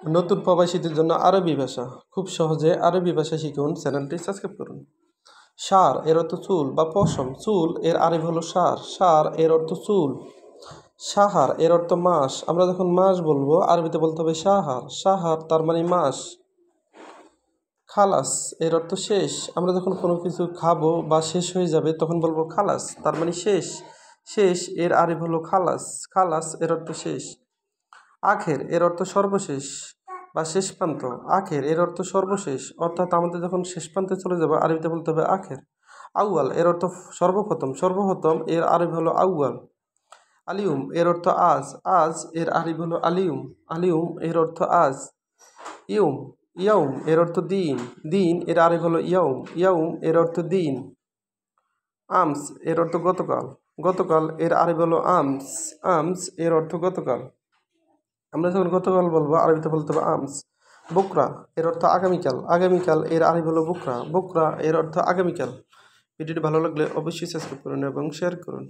নতুন প্রবাসীদের জন্য আরবি ভাষা খুব সহজে আরবি ভাষা শিখুন। চ্যানেলটি সাবস্ক্রাইব করুন। ষাঁড় এর অর্থ চুল বা পশম। চুল এর আরবি হলো ষাঁড়। ষাঁড় এর অর্থ চুল। সাহার এর অর্থ মাস। আমরা যখন মাস বলবো আরবিতে বলতে হবে সাহার। সাহার তার মানে মাস। খালাস এর অর্থ শেষ। আমরা যখন কোনো কিছু খাবো বা শেষ হয়ে যাবে তখন বলবো খালাস, তার মানে শেষ। শেষ এর আরবি হলো খালাস। খালাস এর অর্থ শেষ। আখের এর অর্থ সর্বশেষ বা শেষ প্রান্ত। আখের এর অর্থ সর্বশেষ, অর্থাৎ আমাদের যখন শেষ প্রান্তে চলে যাবো আরবিতে বলতে হবে আখের। আউয়াল এর অর্থ সর্বপ্রথম। সর্বপ্রথম এর আরবি হলো আউয়াল। আলিউম এর অর্থ আজ। আজ এর আরবি হলো আলিউম। আলিউম এর অর্থ আজ। ইয়ুম ইয়াউম এর অর্থ দিন। দিন এর আরবি হলো ইয়াউম। ইয়াউম এর অর্থ দিন। আমস এর অর্থ গতকাল। গতকাল এর আরবি হলো আমস। আমস এর অর্থ গতকাল। আমরা যখন গতকাল বলবো আরবিতে বলতে হবে আমস। বুকরা এর অর্থ আগামীকাল। আগামীকাল এর আরবি হলো বুকরা। বুকরা এর অর্থ আগামীকাল। ভিডিওটি ভালো লাগলে অবশ্যই সাবস্ক্রাইব করুন এবং শেয়ার করুন।